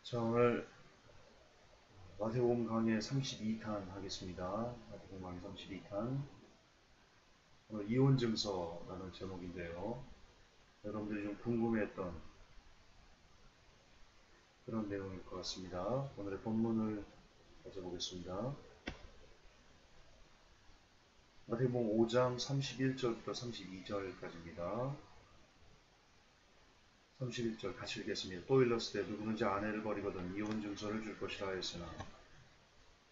자, 오늘 마태복음 강의 32탄 하겠습니다. 마태복음 강의 32탄. 오늘 이혼 증서라는 제목인데요. 여러분들이 좀 궁금해했던 그런 내용일 것 같습니다. 오늘의 본문을 가져보겠습니다. 마태복음 5장 31절부터 32절까지입니다. 31절 같이 읽겠습니다. 또 일렀을 때 누구든지 아내를 버리거든 이혼 증서를 줄 것이라 했으나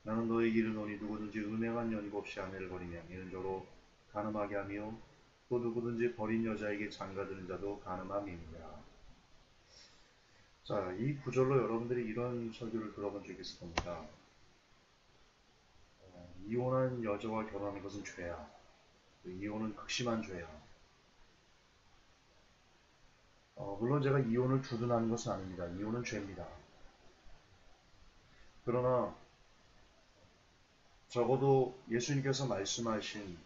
나는 너에게 이르노니 누구든지 음행한 연고 없이 아내를 버리면 이는 저로 간음하게 하며 또 누구든지 버린 여자에게 장가드는 자도 간음함이니라. 자, 이 구절로 여러분들이 이런 설교를 들어본 적이 있을 겁니다. 이혼한 여자와 결혼하는 것은 죄야. 이혼은 극심한 죄야. 물론 제가 이혼을 두둔하는 것은 아닙니다. 이혼은 죄입니다. 그러나 적어도 예수님께서 말씀하신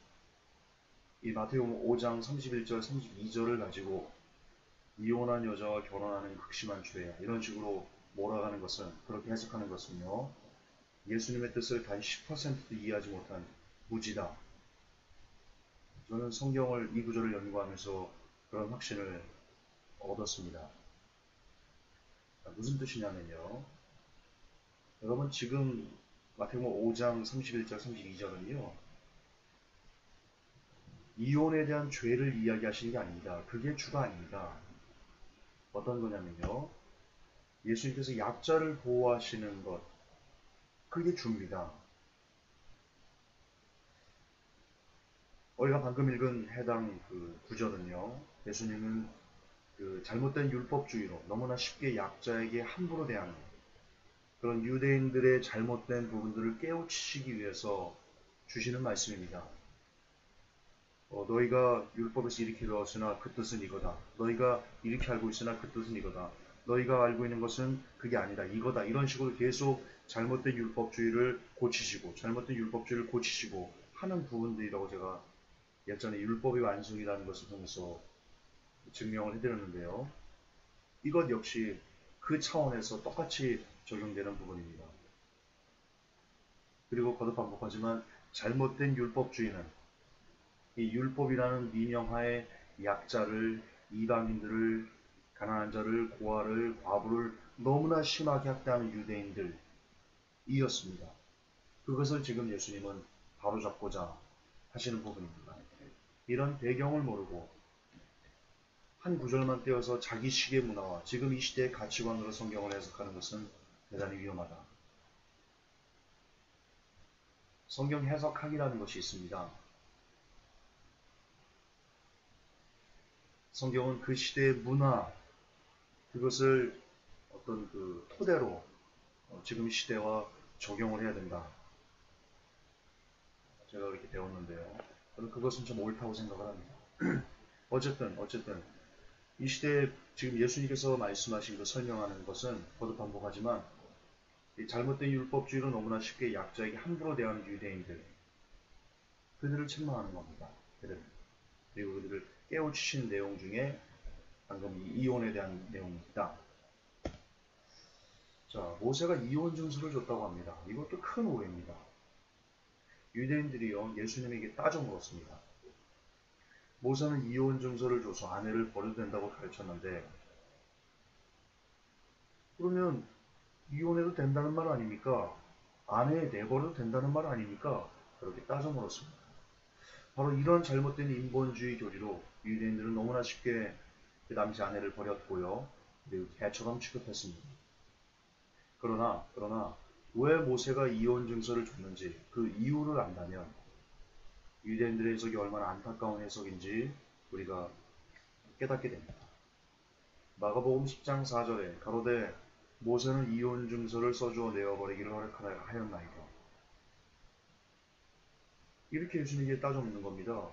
이 마태복음 5장 31절, 32절을 가지고 이혼한 여자와 결혼하는 극심한 죄야. 이런 식으로 몰아가는 것은, 그렇게 해석하는 것은요, 예수님의 뜻을 단 10%도 이해하지 못한 무지다. 저는 성경을, 이 구절을 연구하면서 그런 확신을 얻었습니다. 무슨 뜻이냐면요, 여러분 지금 마태복음 5장 31절, 32절은요, 이혼에 대한 죄를 이야기하시는 게 아닙니다. 그게 주가 아닙니다. 어떤 거냐면요, 예수님께서 약자를 보호하시는 것, 그게 주입니다. 우리가 방금 읽은 해당 그 구절은요, 예수님은 그 잘못된 율법주의로 너무나 쉽게 약자에게 함부로 대하는 그런 유대인들의 잘못된 부분들을 깨우치시기 위해서 주시는 말씀입니다. 너희가 율법에서 이렇게 배웠으나 그 뜻은 이거다. 너희가 이렇게 알고 있으나 그 뜻은 이거다. 너희가 알고 있는 것은 그게 아니다. 이거다. 이런 식으로 계속 잘못된 율법주의를 고치시고 잘못된 율법주의를 고치시고 하는 부분들이라고 제가 예전에 율법의 완성이라는 것을 통해서 증명을 해드렸는데요. 이것 역시 그 차원에서 똑같이 적용되는 부분입니다. 그리고 거듭 반복하지만 잘못된 율법주의는 이 율법이라는 민영하에 약자를, 이방인들을, 가난한 자를, 고아를, 과부를 너무나 심하게 학대하는 유대인들이었습니다. 그것을 지금 예수님은 바로잡고자 하시는 부분입니다. 이런 배경을 모르고 한 구절만 떼어서 자기 시기의 문화와 지금 이 시대의 가치관으로 성경을 해석하는 것은 대단히 위험하다. 성경 해석학이라는 것이 있습니다. 성경은 그 시대의 문화, 그것을 어떤 그 토대로 지금 시대와 적용을 해야 된다. 제가 그렇게 배웠는데요. 저는 그것은 좀 옳다고 생각을 합니다. 어쨌든 이 시대에 지금 예수님께서 말씀하신 그 설명하는 것은 거듭 반복하지만 이 잘못된 율법주의로 너무나 쉽게 약자에게 함부로 대하는 유대인들, 그들을 책망하는 겁니다. 그리고 그들을 깨우치신 내용 중에 방금 이 이혼에 대한 내용입니다. 자, 모세가 이혼 증서를 줬다고 합니다. 이것도 큰 오해입니다. 유대인들이요, 예수님에게 따져 물었습니다. 모세는 이혼 증서를 줘서 아내를 버려도 된다고 가르쳤는데, 그러면 이혼해도 된다는 말 아닙니까? 아내 내버려도 된다는 말 아닙니까? 그렇게 따져 물었습니다. 바로 이런 잘못된 인본주의 교리로 유대인들은 너무나 쉽게 그 당시 아내를 버렸고요. 그리고 개처럼 취급했습니다. 그러나 왜 모세가 이혼 증서를 줬는지 그 이유를 안다면 유대인들의 해석이 얼마나 안타까운 해석인지 우리가 깨닫게 됩니다. 마가복음 10장 4절에 가로되 모세는 이혼 증서를 써주어 내어버리기를 허락하였나이다. 이렇게 예수님에게 따져 묻는 겁니다.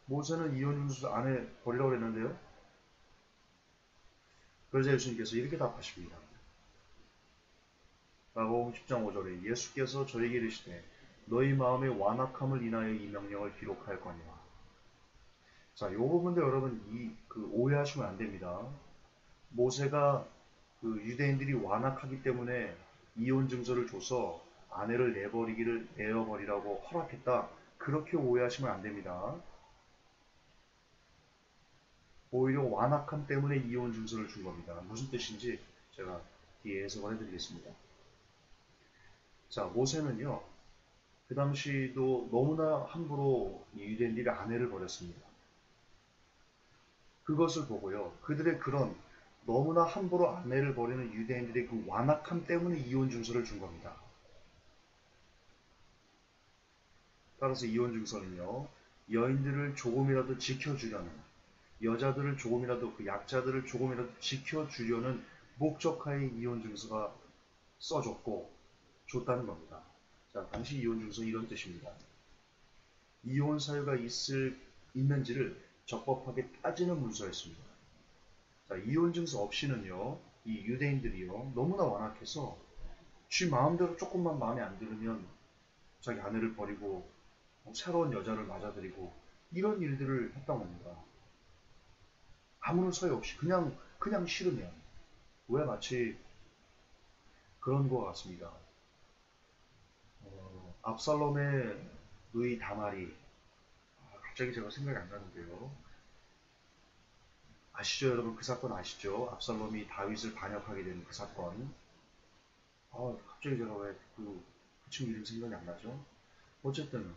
모세는 이혼 증서 아내 버리라고 했는데요. 그러자 예수님께서 이렇게 답하십니다. 마가복음 10장 5절에 예수께서 저에게 이르시되 너희 마음의 완악함을 인하여 이 명령을 기록하였거니와. 자, 요 부분도 여러분 오해하시면 안 됩니다. 모세가 그 유대인들이 완악하기 때문에 이혼 증서를 줘서 아내를 내어버리라고 허락했다. 그렇게 오해하시면 안 됩니다. 오히려 완악함 때문에 이혼 증서를 준 겁니다. 무슨 뜻인지 제가 뒤에 해석을 해드리겠습니다. 자, 모세는요, 그 당시도 너무나 함부로 유대인들이 아내를 버렸습니다. 그것을 보고요, 그들의 그런 너무나 함부로 아내를 버리는 유대인들의 그 완악함 때문에 이혼 증서를 준 겁니다. 따라서 이혼 증서는요, 여인들을 조금이라도 지켜주려는, 여자들을 조금이라도, 그 약자들을 조금이라도 지켜주려는 목적하에 이혼 증서가 써줬고 줬다는 겁니다. 자, 당시 이혼 증서 이런 뜻입니다. 이혼 사유가 있는지를 적법하게 따지는 문서였습니다. 자, 이혼 증서 없이는요, 이 유대인들이요, 너무나 완악해서 지 마음대로 조금만 마음에 안 들으면 자기 아내를 버리고 새로운 여자를 맞아들이고 이런 일들을 했던 겁니다. 아무런 서유 없이 그냥 싫으면 왜 마치 그런 것 같습니다. 압살롬의 누이 다말이 갑자기 제가 생각이 안 나는데요. 아시죠, 여러분? 그 사건 아시죠? 압살롬이 다윗을 반역하게 된 그 사건. 갑자기 제가 왜 그 친구 이름 생각이 안 나죠? 어쨌든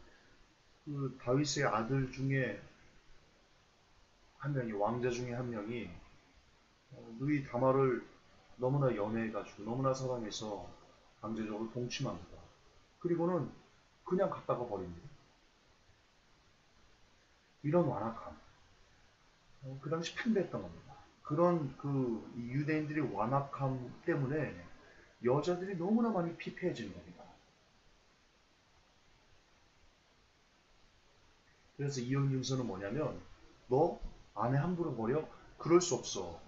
그 다윗의 아들 중에 한 명이, 왕자 중에 한 명이 누이 다말을 너무나 연애해가지고 너무나 사랑해서 강제적으로 동침합니다. 그리고는 그냥 갖다가 버립니다. 이런 완악함, 그 당시 팽배했던 겁니다. 그런 그 유대인들의 완악함 때문에 여자들이 너무나 많이 피폐해지는 겁니다. 그래서 이혼 증서는 뭐냐면, 너 아내 함부로 버려? 그럴 수 없어.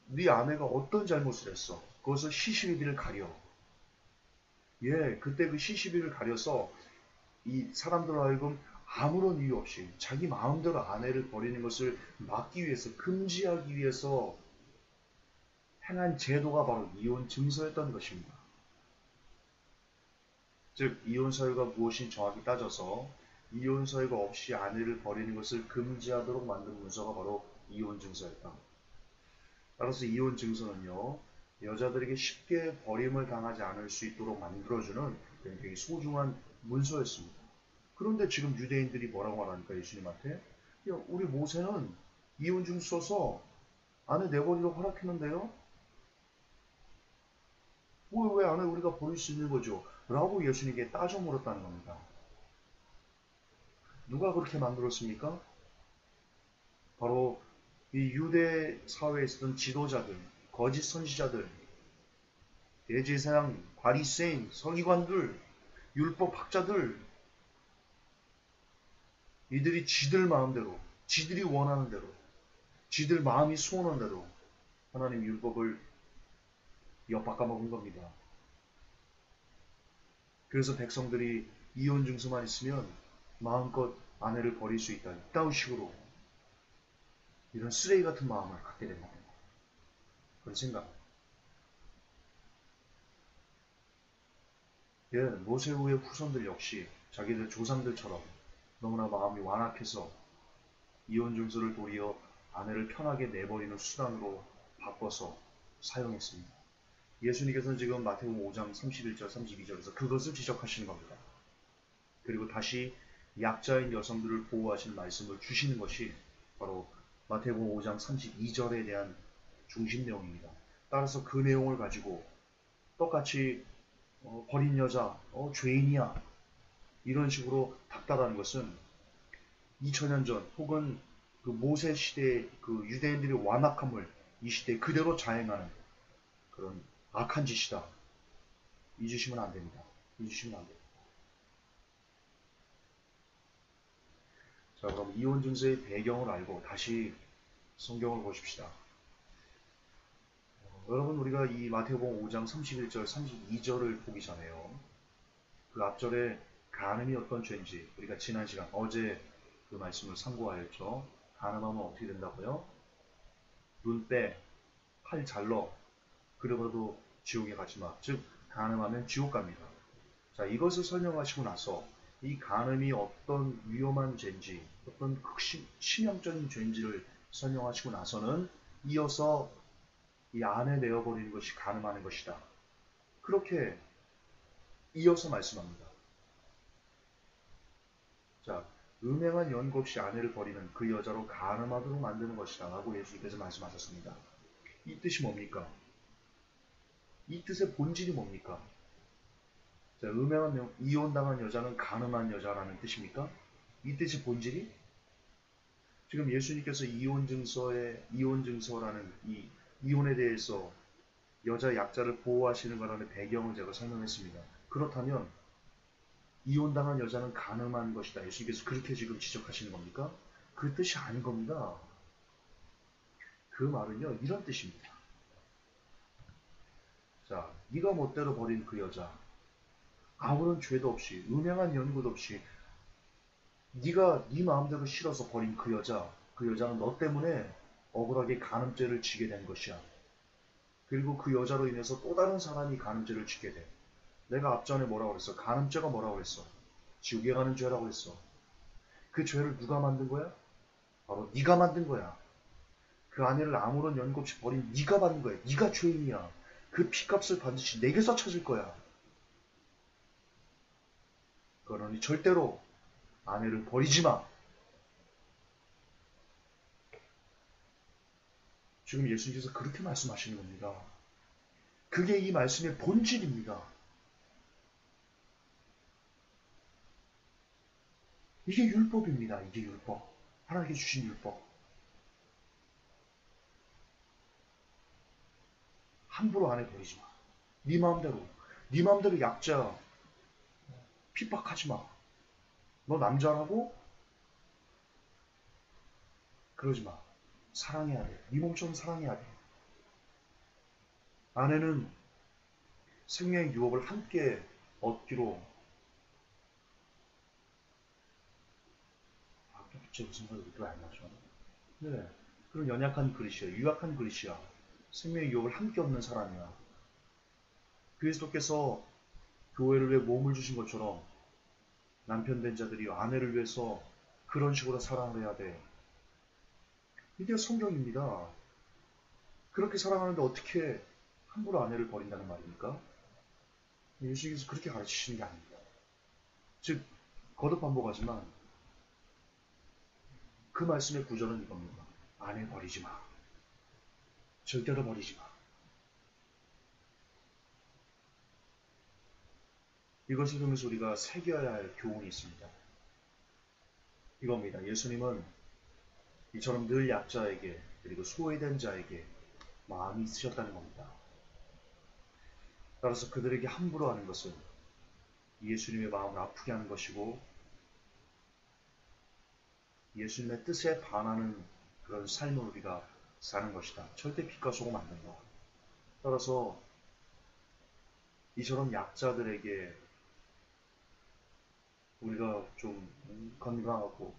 네 아내가 어떤 잘못을 했어? 그것을 시시비비를 가려. 예, 그때 그 시시비를 가려서 이 사람들로 하여금 아무런 이유 없이 자기 마음대로 아내를 버리는 것을 막기 위해서, 금지하기 위해서 행한 제도가 바로 이혼 증서였던 것입니다. 즉, 이혼 사유가 무엇인지 정확히 따져서 이혼 사유가 없이 아내를 버리는 것을 금지하도록 만든 문서가 바로 이혼 증서였다. 따라서 이혼 증서는요, 여자들에게 쉽게 버림을 당하지 않을 수 있도록 만들어주는 굉장히 소중한 문서였습니다. 그런데 지금 유대인들이 뭐라고 말하니까 예수님한테, 야, 우리 모세는 이혼 증서 써서 아내 내버리라고 허락했는데요? 왜 아내 우리가 버릴 수 있는 거죠? 라고 예수님께 따져 물었다는 겁니다. 누가 그렇게 만들었습니까? 바로 이 유대 사회에 있었던 지도자들, 거짓 선지자들, 대제사장, 바리새인, 서기관들, 율법학자들, 이들이 지들 마음대로, 지들이 원하는 대로, 지들 마음이 소원한 대로 하나님 율법을 엿바꿔먹은 겁니다. 그래서 백성들이 이혼 증서만 있으면 마음껏 아내를 버릴 수 있다. 이따위 식으로 이런 쓰레기 같은 마음을 갖게 된 겁니다. 그런 생각. 예, 모세후의 후손들 역시 자기들 조상들처럼 너무나 마음이 완악해서 이혼 증서를 도리어 아내를 편하게 내버리는 수단으로 바꿔서 사용했습니다. 예수님께서는 지금 마태복음 5장 31절 32절에서 그것을 지적하시는 겁니다. 그리고 다시 약자인 여성들을 보호하시는 말씀을 주시는 것이 바로 마태복음 5장 32절에 대한 중심 내용입니다. 따라서 그 내용을 가지고 똑같이 버린 여자, 죄인이야, 이런 식으로 닥달하는 것은 2000년 전 혹은 그 모세 시대의 그 유대인들의 완악함을 이 시대에 그대로 자행하는 그런 악한 짓이다. 잊으시면 안 됩니다. 잊으시면 안 됩니다. 자, 그럼 이혼 증서의 배경을 알고 다시 성경을 보십시다. 여러분, 우리가 이 마태복음 5장 31절, 32절을 보기 전에요, 그 앞절에 간음이 어떤 죄인지 우리가 지난 시간 어제 그 말씀을 참고하였죠. 간음하면 어떻게 된다고요? 눈 빼, 팔 잘러, 그러고도 지옥에 가지 마. 즉 간음하면 지옥 갑니다. 자, 이것을 설명하시고 나서 이 간음이 어떤 위험한 죄인지, 어떤 치명적인 죄인지를 설명하시고 나서는 이어서 이 안에 내어버리는 것이 간음하는 것이다. 그렇게 이어서 말씀합니다. 자, 음행한 연고 없이 아내를 버리는 그 여자로 간음하도록 만드는 것이다 라고 예수님께서 말씀하셨습니다. 이 뜻이 뭡니까? 이 뜻의 본질이 뭡니까? 자, 음행한 이혼당한 여자는 간음한 여자라는 뜻입니까? 이 뜻의 본질이? 지금 예수님께서 이혼 증서라는 이 이혼에 대해서 여자 약자를 보호하시는 거라는 배경을 제가 설명했습니다. 그렇다면 이혼당한 여자는 간음한 것이다. 예수님께서 그렇게 지금 지적하시는 겁니까? 그 뜻이 아닌 겁니다. 그 말은요, 이런 뜻입니다. 자, 네가 멋대로 버린 그 여자, 아무런 죄도 없이, 음행한 연고도 없이 네가 네 마음대로 싫어서 버린 그 여자는 너 때문에 억울하게 간음죄를 지게 된 것이야. 그리고 그 여자로 인해서 또 다른 사람이 간음죄를 지게 돼. 내가 앞전에 뭐라고 그랬어? 간음죄가 뭐라고 그랬어? 지옥에 가는 죄라고 그랬어. 그 죄를 누가 만든 거야? 바로 네가 만든 거야. 그 아내를 아무런 연고 없이 버린 네가 받는 거야. 네가 죄인이야. 그 피값을 반드시 내게서 찾을 거야. 그러니 절대로 아내를 버리지 마. 지금 예수님께서 그렇게 말씀하시는 겁니다. 그게 이 말씀의 본질입니다. 이게 율법입니다. 이게 율법. 하나님께 주신 율법. 함부로 아내 버리지 마. 네 마음대로. 네 마음대로 약자 핍박하지 마. 너 남자라고? 그러지 마. 사랑해야 돼. 네 몸처럼 사랑해야 돼. 아내는 생명의 유업을 함께 얻기로 또 부채 무슨 말이 왜 안 나죠? 네. 그런 연약한 그릇이야. 유약한 그릇이야. 생명의 유업을 함께 얻는 사람이야. 그리스도께서 교회를 위해 몸을 주신 것처럼 남편 된 자들이 아내를 위해서 그런 식으로 사랑을 해야 돼. 이게 성경입니다. 그렇게 사랑하는데 어떻게 함부로 아내를 버린다는 말입니까? 예수님께서 그렇게 가르치시는 게 아닙니다. 즉, 거듭 반복하지만 그 말씀의 구절은 이겁니다. 아내 버리지 마. 절대로 버리지 마. 이것을 통해서 우리가 새겨야 할 교훈이 있습니다. 이겁니다. 예수님은 이처럼 늘 약자에게 그리고 소외된 자에게 마음이 있으셨다는 겁니다. 따라서 그들에게 함부로 하는 것은 예수님의 마음을 아프게 하는 것이고 예수님의 뜻에 반하는 그런 삶을 우리가 사는 것이다. 절대 빛과 소금 안 된다. 따라서 이처럼 약자들에게 우리가 좀 건강하고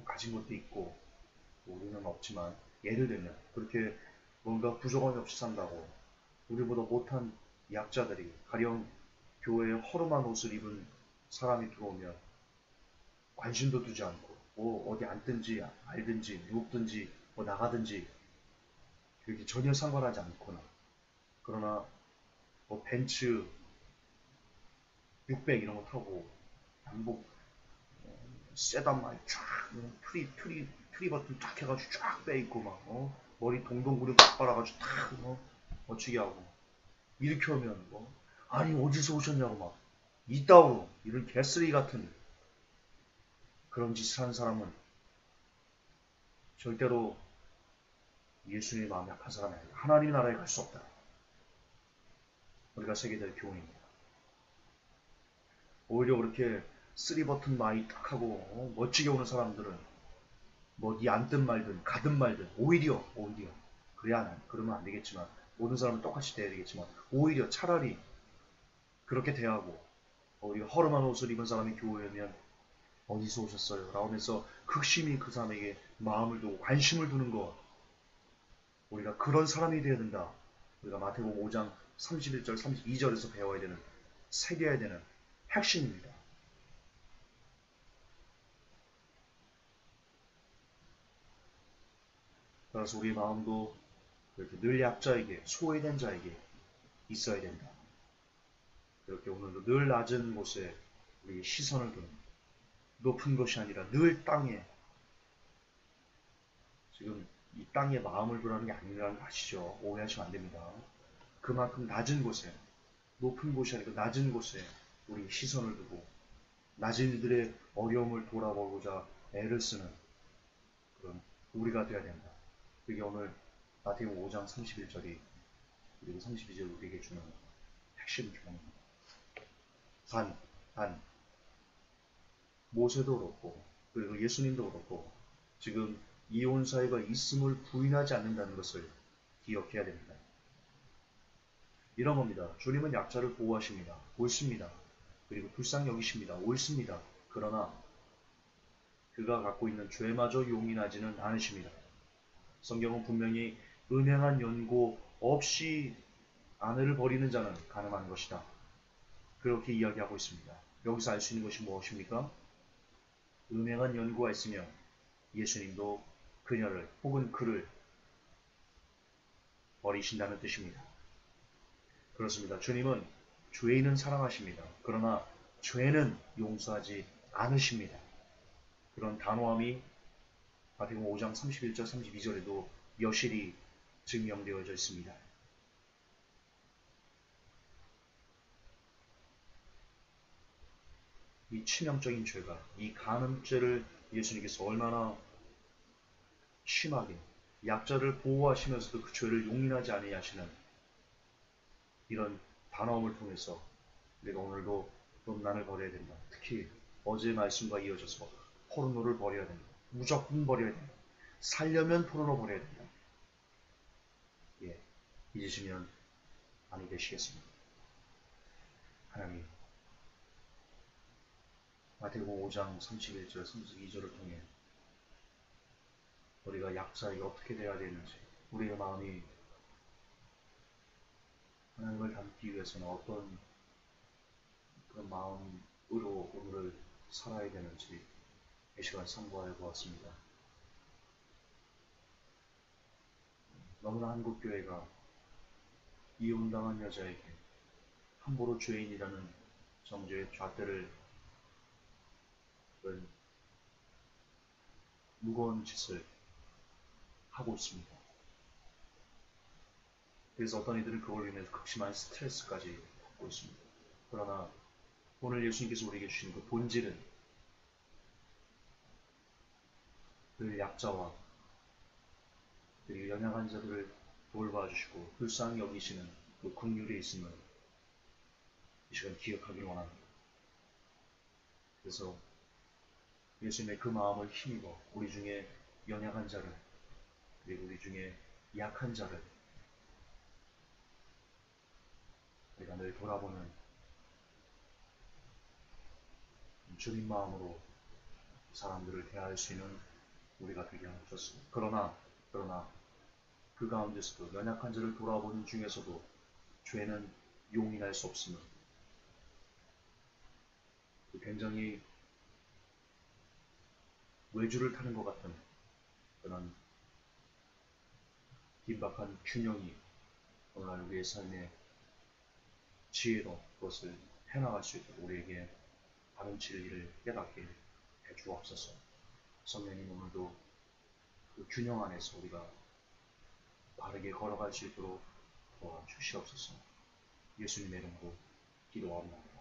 가진 것도 있고 우리는 없지만 예를 들면 그렇게 뭔가 부족함이 없이 산다고 우리보다 못한 약자들이 가령 교회에 허름한 옷을 입은 사람이 들어오면 관심도 두지 않고 뭐 어디 앉든지 알든지 누웠든지 뭐 나가든지 그렇게 전혀 상관하지 않거나 그러나 뭐 벤츠 600 이런 거 타고 양복 세단 많이 쫙 트리 버튼 쫙 해가지고 쫙 빼입고 막 머리 동동구리 딱 빨아가지고 탁 멋지게 하고 이렇게 하면 아니 어디서 오셨냐고 막 이따오로 이런 개쓰레기 같은 그런 짓을 하는 사람은 절대로 예수님의 마음이 약한 사람이 아니다. 하나님 나라에 갈 수 없다. 우리가 세계에 될 교훈입니다. 오히려 그렇게 쓰리 버튼 많이 딱 하고 멋지게 오는 사람들은 뭐 니 앉든 말든 가든 말든 오히려 그러면 안 되겠지만 모든 사람은 똑같이 돼야 되겠지만 오히려 차라리 그렇게 대하고 우리가 허름한 옷을 입은 사람이 교회에 오면 어디서 오셨어요? 라고 하면서 극심히 그 사람에게 마음을 두고 관심을 두는 것 우리가 그런 사람이 되어야 된다. 우리가 마태복음 5장 31절, 32절에서 배워야 되는, 새겨야 되는 핵심입니다. 따라서 우리 마음도 이렇게 늘 약자에게, 소외된 자에게 있어야 된다. 이렇게 오늘도 늘 낮은 곳에 우리 시선을 두는, 높은 것이 아니라 늘 땅에, 지금 이 땅에 마음을 두라는 게 아니라는 거 아시죠? 오해하시면 안 됩니다. 그만큼 낮은 곳에, 높은 곳이 아니고 낮은 곳에 우리 시선을 두고 낮은 이들의 어려움을 돌아보고자 애를 쓰는 그런 우리가 되어야 된다. 그게 오늘 마태복음 5장 31절이 그리고 32절 우리에게 주는 핵심 교훈입니다. 단, 모세도 그렇고 그리고 예수님도 그렇고 지금 이혼 사회가 있음을 부인하지 않는다는 것을 기억해야 됩니다. 이런 겁니다. 주님은 약자를 보호하십니다. 옳습니다. 그리고 불쌍히 여기십니다. 옳습니다. 그러나 그가 갖고 있는 죄마저 용인하지는 않으십니다. 성경은 분명히 음행한 연고 없이 아내를 버리는 자는 가늠한 것이다. 그렇게 이야기하고 있습니다. 여기서 알 수 있는 것이 무엇입니까? 음행한 연고가 있으면 예수님도 그녀를 혹은 그를 버리신다는 뜻입니다. 그렇습니다. 주님은 죄인은 사랑하십니다. 그러나 죄는 용서하지 않으십니다. 그런 단호함이 마태복음 5장 31절 32절에도 여실히 증명되어져 있습니다. 이 치명적인 죄가, 이 간음죄를 예수님께서 얼마나 심하게 약자를 보호하시면서도 그 죄를 용인하지 아니하시는 이런 단어음을 통해서 우리가 오늘도 음란을 버려야 된다. 특히 어제 말씀과 이어져서 포르노를 버려야 된다. 무조건 버려야 된다. 살려면 포르노 버려야 된다. 예, 잊으시면 아니 되시겠습니다. 하나님, 마태복음 5장 31절, 32절을 통해 우리가 약자에게 어떻게 돼야 되는지, 우리의 마음이 하나님을 닮기 위해서는 어떤 그런 마음으로 오늘을 살아야 되는지 이 시간 상고하여 보았습니다. 너무나 한국교회가 이혼당한 여자에게 함부로 죄인이라는 정죄의 잣대를 무거운 짓을 하고 있습니다. 그래서 어떤 이들은 그걸로 인해서 극심한 스트레스까지 받고 있습니다. 그러나 오늘 예수님께서 우리에게 주신 그 본질은 그 약자와 그리고 연약한 자들을 돌봐주시고 불쌍히 여기시는 그 긍휼이 있음을 이 시간 기억하길 원합니다. 그래서 예수님의 그 마음을 힘입어 우리 중에 연약한 자를 그리고 우리 중에 약한 자를 우리가 늘 돌아보는 주님 마음으로 사람들을 대할 수 있는 우리가 되게 하셨습니다. 그러나 그 가운데서도 연약한 자를 돌아보는 중에서도 죄는 용인할 수 없음을 굉장히 외주를 타는 것 같은 그런 긴박한 균형이 오늘날 우리의 삶의 지혜로 그것을 해나갈 수 있도록 우리에게 바른 진리를 깨닫게 해주옵소서. 성령님 오늘도 그 균형 안에서 우리가 바르게 걸어갈 수 있도록 도와주시옵소서. 예수님의 이름으로 기도합니다.